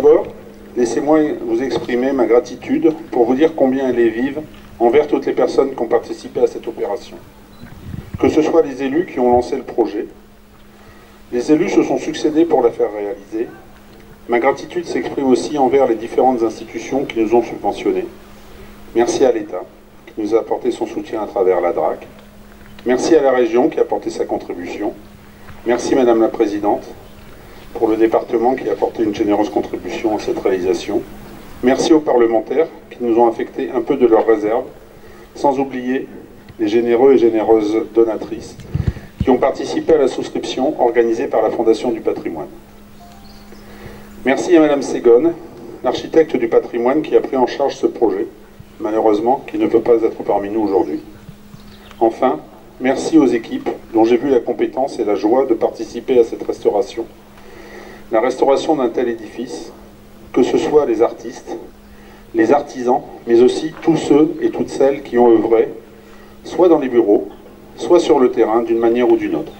d'abord, laissez-moi vous exprimer ma gratitude pour vous dire combien elle est vive envers toutes les personnes qui ont participé à cette opération. Que ce soit les élus qui ont lancé le projet, les élus se sont succédés pour la faire réaliser. Ma gratitude s'exprime aussi envers les différentes institutions qui nous ont subventionnés. Merci à l'État, qui nous a apporté son soutien à travers la DRAC. Merci à la région qui a apporté sa contribution. Merci Madame la Présidente, pour le département qui a apporté une généreuse contribution à cette réalisation. Merci aux parlementaires qui nous ont affecté un peu de leurs réserves, sans oublier les généreux et généreuses donatrices qui ont participé à la souscription organisée par la Fondation du patrimoine. Merci à Madame Ségone, l'architecte du patrimoine qui a pris en charge ce projet, malheureusement qui ne peut pas être parmi nous aujourd'hui. Enfin, merci aux équipes dont j'ai vu la compétence et la joie de participer à cette restauration. La restauration d'un tel édifice, que ce soit les artistes, les artisans, mais aussi tous ceux et toutes celles qui ont œuvré, soit dans les bureaux, soit sur le terrain d'une manière ou d'une autre.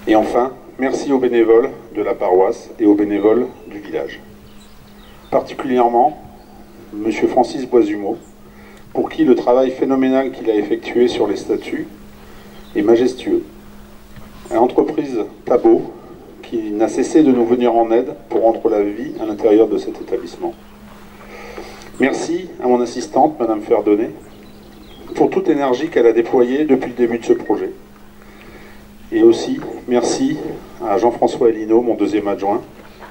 Et enfin, merci aux bénévoles de la paroisse et aux bénévoles du village. Particulièrement, M. Francis Boisumeau, pour qui le travail phénoménal qu'il a effectué sur les statues est majestueux. À l'entreprise Tabot, qui n'a cessé de nous venir en aide pour rendre la vie à l'intérieur de cet établissement. Merci à mon assistante, Madame Ferdonnet, pour toute l'énergie qu'elle a déployée depuis le début de ce projet. Et aussi, merci à Jean-François Elino, mon deuxième adjoint,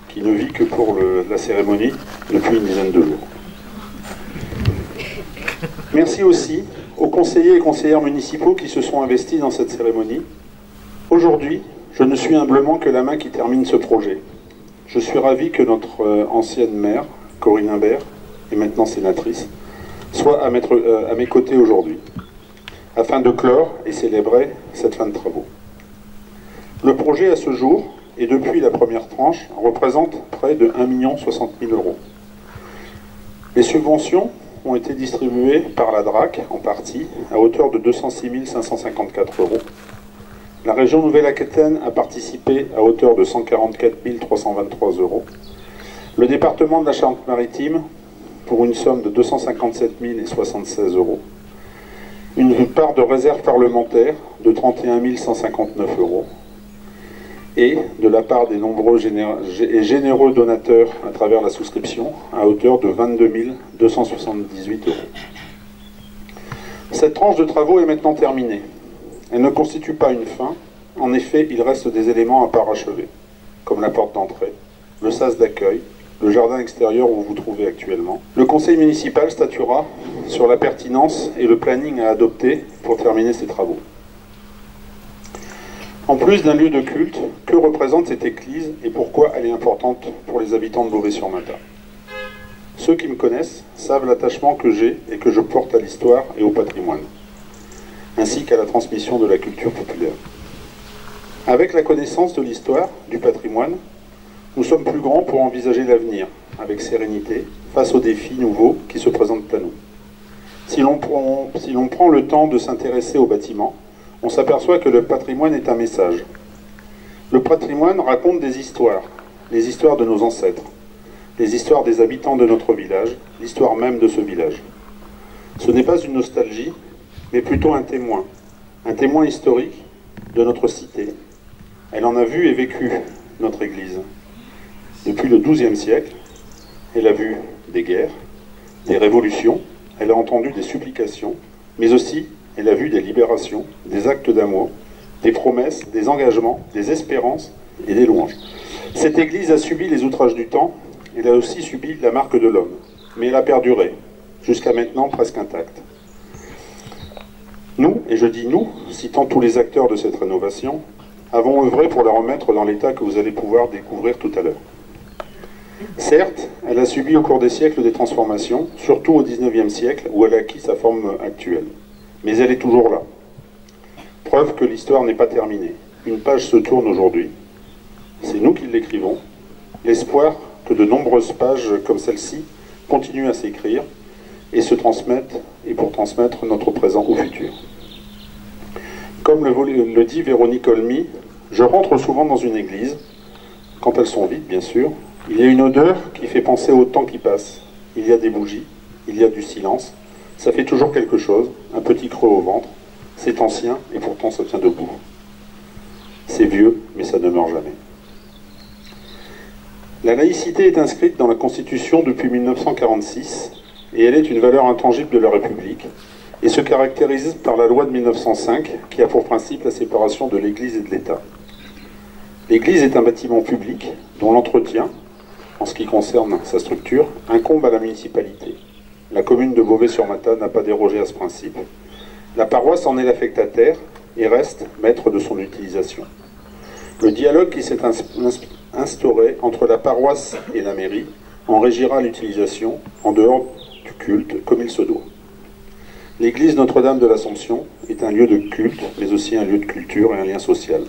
qui ne vit que pour la cérémonie depuis une dizaine de jours. Merci aussi aux conseillers et conseillères municipaux qui se sont investis dans cette cérémonie. Aujourd'hui, je ne suis humblement que la main qui termine ce projet. Je suis ravi que notre ancienne maire, Corinne Imbert, et maintenant sénatrice, soit à mes côtés aujourd'hui, afin de clore et célébrer cette fin de travaux. Le projet à ce jour, et depuis la première tranche, représente près de 1 060 000 €. Les subventions ont été distribuées par la DRAC, en partie, à hauteur de 206 554 €. La région Nouvelle-Aquitaine a participé à hauteur de 144 323 €. Le département de la Charente-Maritime, pour une somme de 257 076 €. Une part de réserve parlementaire de 31 159 €. Et de la part des nombreux et généreux donateurs à travers la souscription, à hauteur de 22 278 €. Cette tranche de travaux est maintenant terminée. Elle ne constitue pas une fin. En effet, il reste des éléments à parachever, comme la porte d'entrée, le sas d'accueil, le jardin extérieur où vous vous trouvez actuellement. Le conseil municipal statuera sur la pertinence et le planning à adopter pour terminer ces travaux. En plus d'un lieu de culte, que représente cette église et pourquoi elle est importante pour les habitants de Beauvais-sur-Matha? Ceux qui me connaissent savent l'attachement que j'ai et que je porte à l'histoire et au patrimoine, ainsi qu'à la transmission de la culture populaire. Avec la connaissance de l'histoire, du patrimoine, nous sommes plus grands pour envisager l'avenir, avec sérénité, face aux défis nouveaux qui se présentent à nous. Si l'on prend le temps de s'intéresser au bâtiment, on s'aperçoit que le patrimoine est un message. Le patrimoine raconte des histoires, les histoires de nos ancêtres, les histoires des habitants de notre village, l'histoire même de ce village. Ce n'est pas une nostalgie, mais plutôt un témoin historique de notre cité. Elle en a vu et vécu notre Église. Depuis le XIIe siècle, elle a vu des guerres, des révolutions, elle a entendu des supplications, mais aussi elle a vu des libérations, des actes d'amour, des promesses, des engagements, des espérances et des louanges. Cette Église a subi les outrages du temps, elle a aussi subi la marque de l'homme, mais elle a perduré, jusqu'à maintenant presque intacte. Nous, et je dis nous, citant tous les acteurs de cette rénovation, avons œuvré pour la remettre dans l'état que vous allez pouvoir découvrir tout à l'heure. Certes, elle a subi au cours des siècles des transformations, surtout au XIXe siècle, où elle a acquis sa forme actuelle. Mais elle est toujours là. Preuve que l'histoire n'est pas terminée. Une page se tourne aujourd'hui. C'est nous qui l'écrivons. L'espoir que de nombreuses pages comme celle-ci continuent à s'écrire et se transmettent, et pour transmettre notre présent au futur. Comme le dit Véronique Olmy, je rentre souvent dans une église, quand elles sont vides bien sûr, Il y a une odeur qui fait penser au temps qui passe. Il y a des bougies, il y a du silence. Ça fait toujours quelque chose, un petit creux au ventre. C'est ancien et pourtant ça tient debout. C'est vieux, mais ça ne meurt jamais. La laïcité est inscrite dans la Constitution depuis 1946 et elle est une valeur intangible de la République et se caractérise par la loi de 1905 qui a pour principe la séparation de l'Église et de l'État. L'Église est un bâtiment public dont l'entretien, en ce qui concerne sa structure, incombe à la municipalité. La commune de Beauvais-sur-Matha n'a pas dérogé à ce principe. La paroisse en est l'affectataire et reste maître de son utilisation. Le dialogue qui s'est instauré entre la paroisse et la mairie en régira l'utilisation en dehors du culte comme il se doit. L'église Notre-Dame de l'Assomption est un lieu de culte, mais aussi un lieu de culture et un lien social.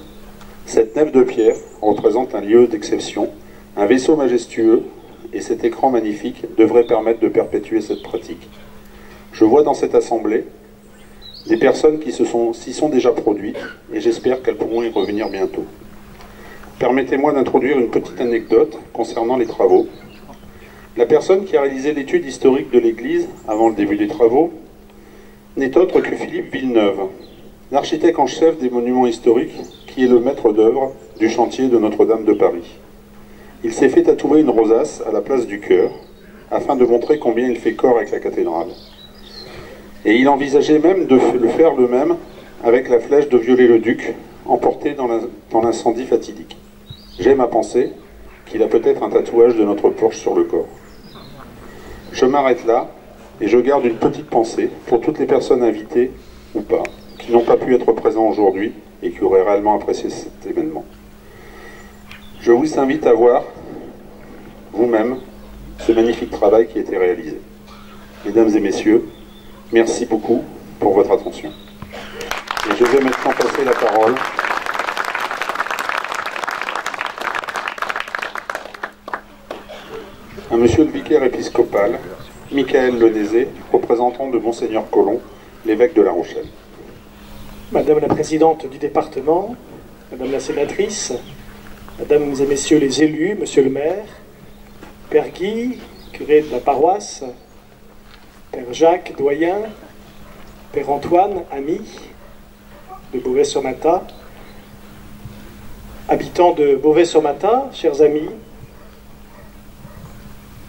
Cette nef de pierre représente un lieu d'exception, un vaisseau majestueux, et cet écran magnifique devrait permettre de perpétuer cette pratique. Je vois dans cette assemblée des personnes qui s'y sont déjà produites, et j'espère qu'elles pourront y revenir bientôt. Permettez-moi d'introduire une petite anecdote concernant les travaux. La personne qui a réalisé l'étude historique de l'église avant le début des travaux n'est autre que Philippe Villeneuve, l'architecte en chef des monuments historiques qui est le maître d'œuvre du chantier de Notre-Dame de Paris. Il s'est fait tatouer une rosace à la place du cœur, afin de montrer combien il fait corps avec la cathédrale. Et il envisageait même de le faire le même avec la flèche de Viollet-le-Duc, emportée dans l'incendie fatidique. J'aime à penser qu'il a peut-être un tatouage de notre Porsche sur le corps. Je m'arrête là, et je garde une petite pensée pour toutes les personnes invitées, ou pas, qui n'ont pas pu être présents aujourd'hui, et qui auraient réellement apprécié cet événement. Je vous invite à voir vous-même ce magnifique travail qui a été réalisé. Mesdames et messieurs, merci beaucoup pour votre attention. Et je vais maintenant passer la parole à monsieur le vicaire épiscopal, Michael Lenézé, représentant de Monseigneur Colomb, l'évêque de La Rochelle. Madame la présidente du département, Madame la sénatrice, Mesdames et Messieurs les élus, Monsieur le maire, Père Guy, curé de la paroisse, Père Jacques, doyen, Père Antoine, ami de Beauvais-sur-Matha, habitants de Beauvais-sur-Matha, chers amis,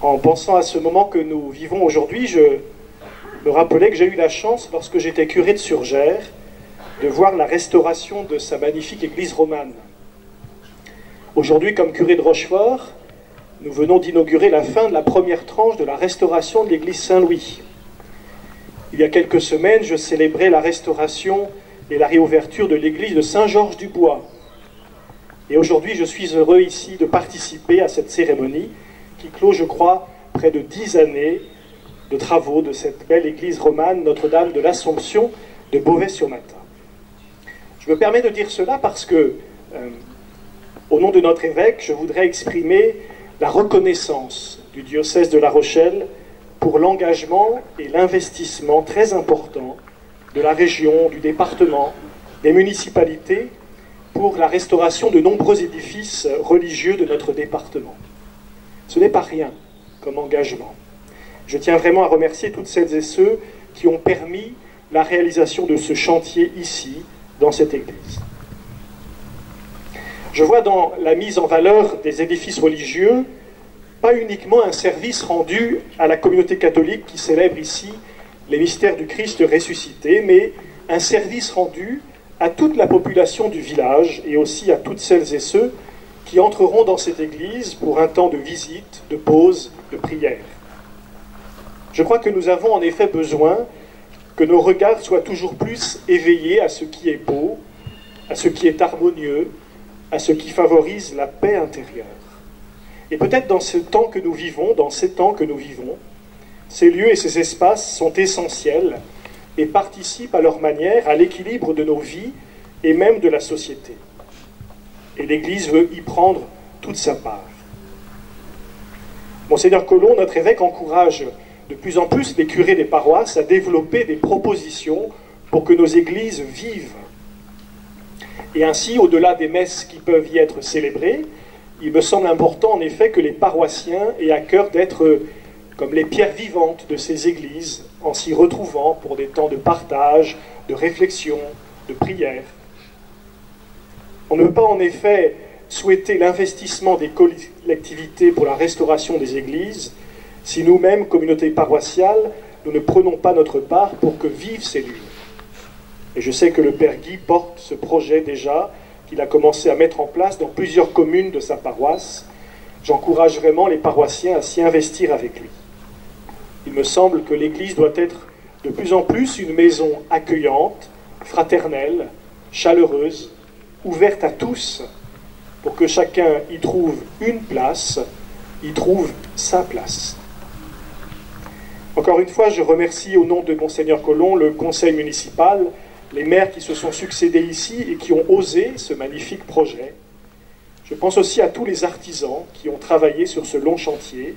en pensant à ce moment que nous vivons aujourd'hui, je me rappelais que j'ai eu la chance, lorsque j'étais curé de Surgères, de voir la restauration de sa magnifique église romane. Aujourd'hui, comme curé de Rochefort, nous venons d'inaugurer la fin de la première tranche de la restauration de l'église Saint-Louis. Il y a quelques semaines, je célébrais la restauration et la réouverture de l'église de Saint-Georges-du-Bois. Et aujourd'hui, je suis heureux ici de participer à cette cérémonie qui clôt, je crois, près de 10 années de travaux de cette belle église romane Notre-Dame de l'Assomption de Beauvais-sur-Matha. Je me permets de dire cela parce que, au nom de notre évêque, je voudrais exprimer la reconnaissance du diocèse de La Rochelle pour l'engagement et l'investissement très important de la région, du département, des municipalités pour la restauration de nombreux édifices religieux de notre département. Ce n'est pas rien comme engagement. Je tiens vraiment à remercier toutes celles et ceux qui ont permis la réalisation de ce chantier ici, dans cette église. Je vois dans la mise en valeur des édifices religieux pas uniquement un service rendu à la communauté catholique qui célèbre ici les mystères du Christ ressuscité, mais un service rendu à toute la population du village et aussi à toutes celles et ceux qui entreront dans cette église pour un temps de visite, de pause, de prière. Je crois que nous avons en effet besoin que nos regards soient toujours plus éveillés à ce qui est beau, à ce qui est harmonieux, à ce qui favorise la paix intérieure. Et peut-être dans ce temps que nous vivons, dans ces temps que nous vivons, ces lieux et ces espaces sont essentiels et participent à leur manière à l'équilibre de nos vies et même de la société. Et l'Église veut y prendre toute sa part. Monseigneur Colomb, notre évêque, encourage de plus en plus les curés des paroisses à développer des propositions pour que nos églises vivent. Et ainsi, au-delà des messes qui peuvent y être célébrées, Il me semble important en effet que les paroissiens aient à cœur d'être comme les pierres vivantes de ces églises, en s'y retrouvant pour des temps de partage, de réflexion, de prière. On ne peut pas en effet souhaiter l'investissement des collectivités pour la restauration des églises si nous-mêmes, communauté paroissiale, nous ne prenons pas notre part pour que vivent ces lieux. Et je sais que le Père Guy porte ce projet déjà, qu'il a commencé à mettre en place dans plusieurs communes de sa paroisse. J'encourage vraiment les paroissiens à s'y investir avec lui. Il me semble que l'Église doit être de plus en plus une maison accueillante, fraternelle, chaleureuse, ouverte à tous, pour que chacun y trouve une place, y trouve sa place. Encore une fois, je remercie au nom de Monseigneur Collomb le conseil municipal, les maires qui se sont succédés ici et qui ont osé ce magnifique projet. Je pense aussi à tous les artisans qui ont travaillé sur ce long chantier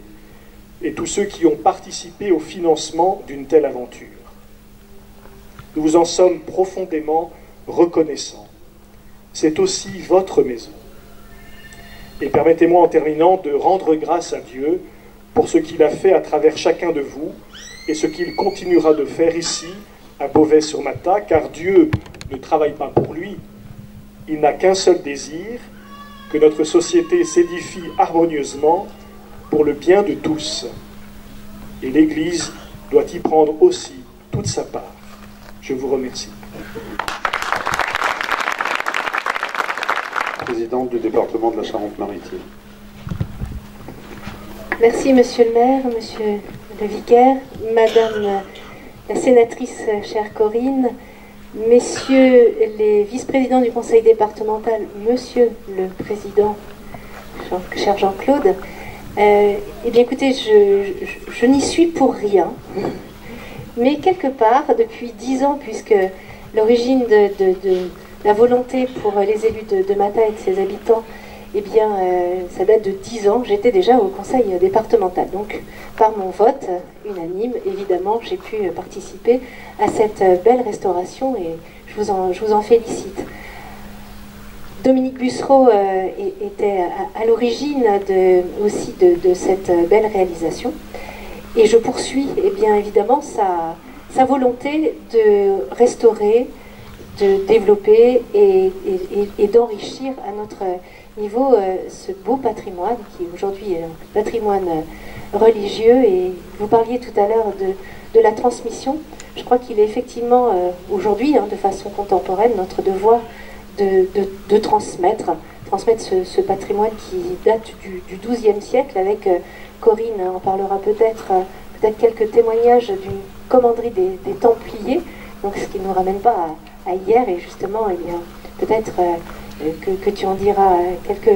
et tous ceux qui ont participé au financement d'une telle aventure. Nous vous en sommes profondément reconnaissants. C'est aussi votre maison. Et permettez-moi en terminant de rendre grâce à Dieu pour ce qu'il a fait à travers chacun de vous et ce qu'il continuera de faire ici, à Beauvais-sur-Matha, car Dieu ne travaille pas pour lui. Il n'a qu'un seul désir, que notre société s'édifie harmonieusement pour le bien de tous. Et l'Église doit y prendre aussi toute sa part. Je vous remercie. Présidente du département de la Charente-Maritime. Merci, monsieur le maire, monsieur le vicaire, madame la sénatrice chère Corinne, messieurs les vice-présidents du conseil départemental, monsieur le président, cher Jean-Claude. Eh bien écoutez, je n'y suis pour rien, mais quelque part, depuis 10 ans, puisque l'origine de la volonté pour les élus de Matha et de ses habitants, eh bien, ça date de 10 ans, j'étais déjà au conseil départemental. Donc, par mon vote unanime, évidemment, j'ai pu participer à cette belle restauration et je vous en félicite. Dominique Bussereau était à l'origine aussi de cette belle réalisation. Et je poursuis, eh bien, évidemment, sa volonté de restaurer, de développer et d'enrichir à notre niveau ce beau patrimoine qui aujourd'hui est un patrimoine religieux. Et vous parliez tout à l'heure de la transmission. Je crois qu'il est effectivement aujourd'hui, de façon contemporaine, notre devoir de transmettre ce patrimoine qui date du XIIe siècle. Avec Corinne en parlera peut-être quelques témoignages d'une commanderie des Templiers, donc ce qui ne nous ramène pas à hier, et justement, eh bien, peut-être que tu en diras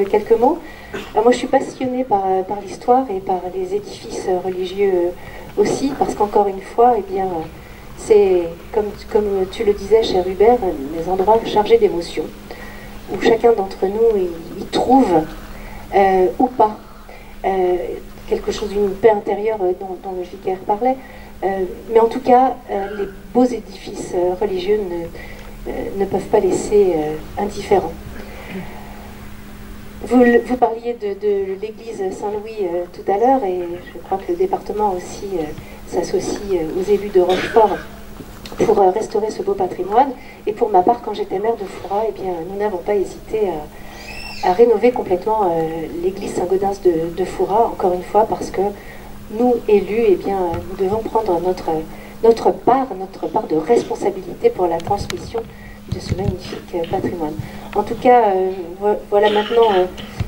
quelques mots. Alors moi, je suis passionnée par l'histoire et par les édifices religieux aussi, parce qu'encore une fois, eh bien, c'est, comme tu le disais, cher Hubert, des endroits chargés d'émotions, où chacun d'entre nous y trouve, ou pas, quelque chose d'une paix intérieure dont le vicaire parlait. Mais en tout cas, les beaux édifices religieux ne peuvent pas laisser indifférents. Vous parliez de l'église Saint-Louis tout à l'heure, et je crois que le département aussi s'associe aux élus de Rochefort pour restaurer ce beau patrimoine. Et pour ma part, quand j'étais maire de Fouras, eh bien, nous n'avons pas hésité à rénover complètement l'église Saint-Gaudens de Fouras, encore une fois, parce que nous, élus, eh bien, nous devons prendre notre part de responsabilité pour la transmission de ce magnifique patrimoine. En tout cas, voilà maintenant,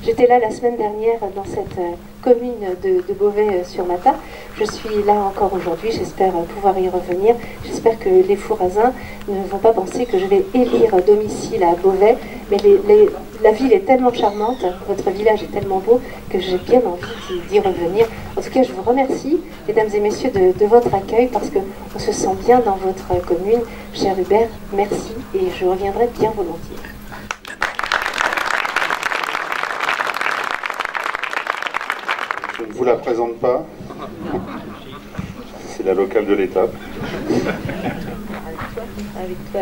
j'étais là la semaine dernière dans cette commune de Beauvais-sur-Matha. Je suis là encore aujourd'hui, j'espère pouvoir y revenir. J'espère que les Fourrasins ne vont pas penser que je vais élire domicile à Beauvais, mais la ville est tellement charmante, votre village est tellement beau que j'ai bien envie d'y revenir. En tout cas, je vous remercie, mesdames et messieurs, de votre accueil, parce qu'on se sent bien dans votre commune. Cher Hubert, merci, et je reviendrai bien volontiers. Je ne vous la présente pas. C'est la locale de l'étape. Avec toi.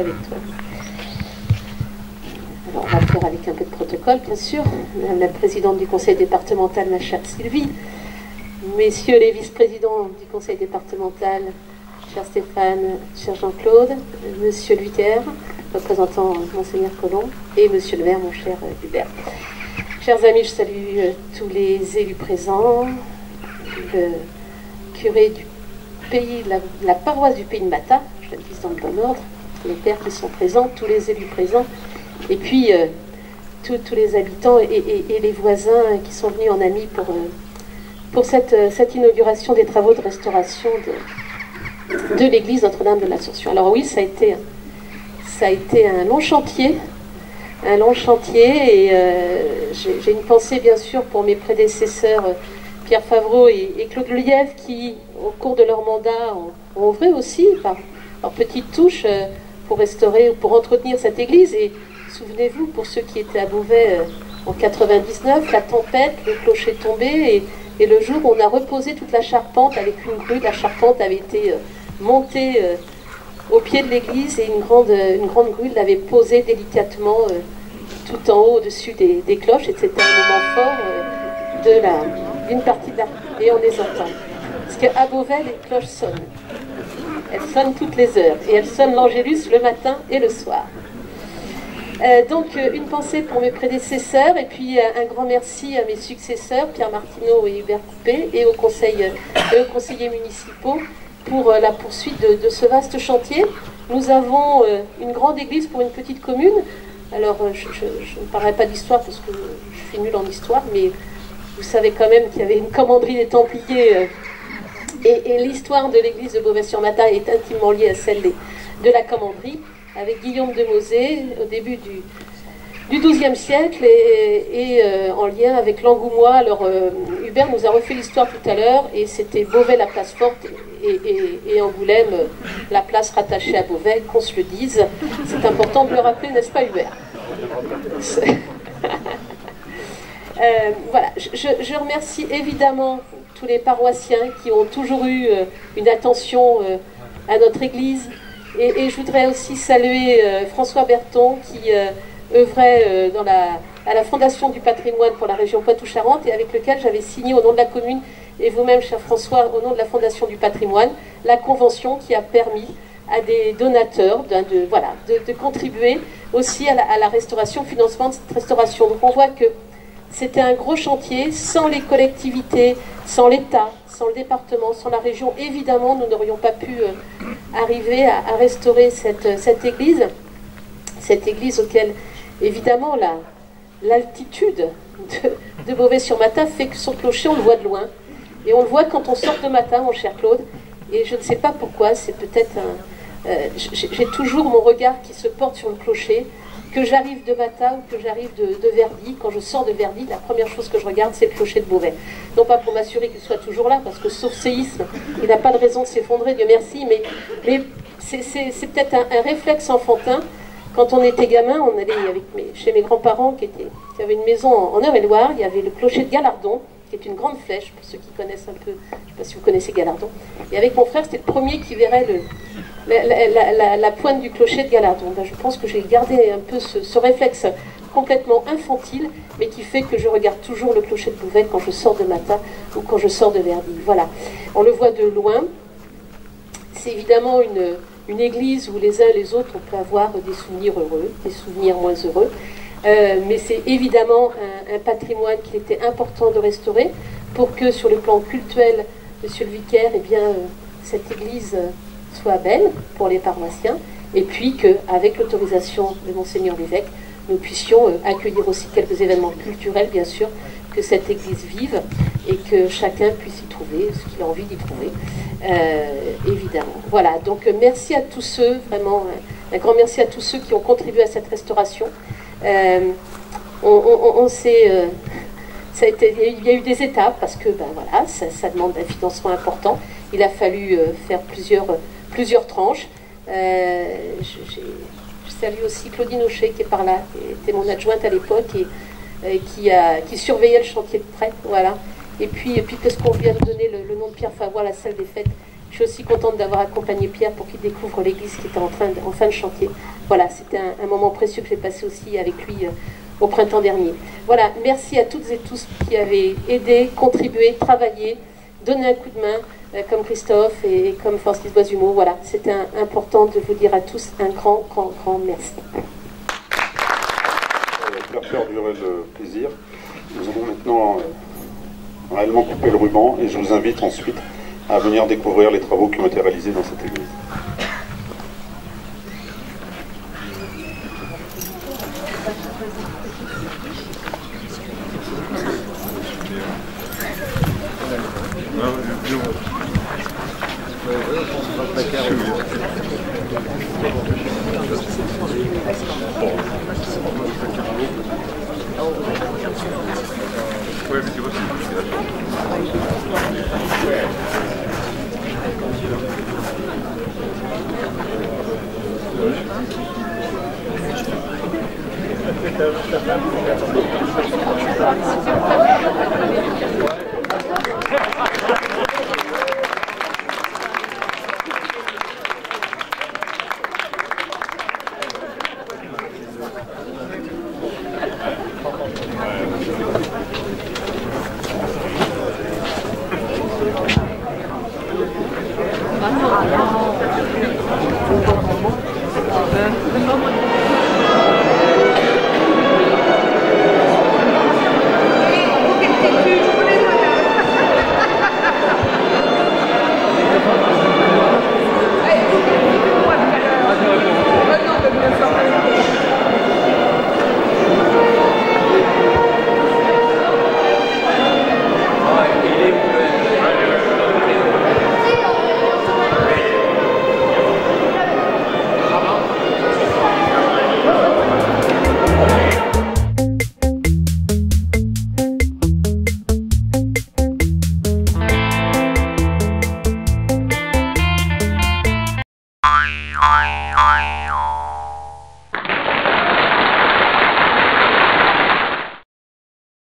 Alors, on va le faire avec un peu de protocole, bien sûr. Madame la présidente du conseil départemental, ma chère Sylvie. Messieurs les vice-présidents du conseil départemental, cher Stéphane, cher Jean-Claude, monsieur le vicaire, représentant Monseigneur Colomb, et monsieur le maire, mon cher Hubert. Chers amis, je salue tous les élus présents, le curé du pays, la paroisse du pays de Mata, je le dis dans le bon ordre, les pères qui sont présents, tous les élus présents, et puis tous les habitants et les voisins qui sont venus en amis pour cette inauguration des travaux de restauration de l'église Notre-Dame de l'Assomption. Alors oui, ça a été un long chantier, et j'ai une pensée bien sûr pour mes prédécesseurs Pierre Favreau et Claude Lièvre qui, au cours de leur mandat, ont œuvré aussi par petites touches pour restaurer ou pour entretenir cette église. Et souvenez-vous, pour ceux qui étaient à Beauvais en 99, la tempête, le clocher tombé, et le jour où on a reposé toute la charpente avec une grue, la charpente avait été montée au pied de l'église, et une grande grue l'avait posée délicatement tout en haut au-dessus des cloches, et c'était un moment fort d'une partie de la... Et on les entend. Parce qu'à Beauvais, les cloches sonnent. Elles sonnent toutes les heures, et elles sonnent l'Angélus le matin et le soir. Donc une pensée pour mes prédécesseurs, et puis un grand merci à mes successeurs, Pierre Martineau et Hubert Coupé, et aux conseillers municipaux pour la poursuite de ce vaste chantier. Nous avons une grande église pour une petite commune. Alors je ne parlerai pas d'histoire parce que je suis nulle en histoire, mais vous savez quand même qu'il y avait une commanderie des Templiers, et l'histoire de l'église de Beauvais-sur-Mata est intimement liée à celle de la commanderie, avec Guillaume de Mosée au début du XIIe siècle, et en lien avec l'Angoumois. Alors Hubert nous a refait l'histoire tout à l'heure, et c'était Beauvais la place forte, et Angoulême la place rattachée à Beauvais, qu'on se le dise. C'est important de le rappeler, n'est-ce pas Hubert? Voilà, je remercie évidemment tous les paroissiens qui ont toujours eu une attention à notre église, et je voudrais aussi saluer François Berton qui œuvrait à la Fondation du patrimoine pour la région Poitou-Charentes, et avec lequel j'avais signé au nom de la commune, et vous-même, cher François, au nom de la Fondation du patrimoine, la convention qui a permis à des donateurs de contribuer aussi à la restauration, au financement de cette restauration. Donc on voit que c'était un gros chantier. Sans les collectivités, sans l'État, sans le département, sans la région, évidemment, nous n'aurions pas pu arriver à restaurer cette église auquel, évidemment, l'altitude de Beauvais-sur-Mata fait que son clocher, on le voit de loin. Et on le voit quand on sort de Mata, mon cher Claude. Et je ne sais pas pourquoi, c'est peut-être j'ai toujours mon regard qui se porte sur le clocher. Que j'arrive de Mata ou que j'arrive de Verdi, quand je sors de Verdi, la première chose que je regarde, c'est le clocher de Beauvais. Non pas pour m'assurer qu'il soit toujours là, parce que sauf séisme, il n'a pas de raison de s'effondrer, Dieu merci, mais c'est peut-être un réflexe enfantin. Quand on était gamin, on allait chez mes grands-parents qui avaient une maison en Eure-et-Loire. Il y avait le clocher de Galardon, qui est une grande flèche, pour ceux qui connaissent un peu, je ne sais pas si vous connaissez Galardon. Et avec mon frère, c'était le premier qui verrait la pointe du clocher de Galardon. Ben, je pense que j'ai gardé un peu ce réflexe complètement infantile, mais qui fait que je regarde toujours le clocher de Beauvais quand je sors de Mata ou quand je sors de Verdi. Voilà, on le voit de loin. C'est évidemment une église où les uns et les autres, on peut avoir des souvenirs heureux, des souvenirs moins heureux. Mais c'est évidemment un patrimoine qu'il était important de restaurer pour que, sur le plan cultuel, monsieur le vicaire, cette église soit belle pour les paroissiens, et puis qu'avec l'autorisation de Monseigneur l'évêque, nous puissions accueillir aussi quelques événements culturels, bien sûr, que cette église vive, et que chacun puisse y trouver ce qu'il a envie d'y trouver, évidemment. Voilà, donc merci à tous ceux, vraiment, un grand merci à tous ceux qui ont contribué à cette restauration. Il y a eu des étapes parce que ça demande un financement important. Il a fallu faire plusieurs tranches. Je salue aussi Claudine Auchet qui est par là, qui était mon adjointe à l'époque et qui surveillait le chantier de près. Voilà. Et puis parce qu'on vient de donner le nom de Pierre Favreau à la salle des fêtes Je suis aussi contente d'avoir accompagné Pierre pour qu'il découvre l'église qui était en fin de chantier. Voilà, c'était un moment précieux que j'ai passé aussi avec lui au printemps dernier. Voilà, merci à toutes et tous qui avez aidé, contribué, travaillé, donné un coup de main, comme Christophe et comme Francis Boisumeau. Voilà, c'était important de vous dire à tous un grand merci. Pour faire durer le plaisir, nous allons maintenant réellement couper le ruban et je vous invite ensuite à venir découvrir les travaux qui ont été réalisés dans cette église. Ouais, mais tu vois, Oi, oi, oi.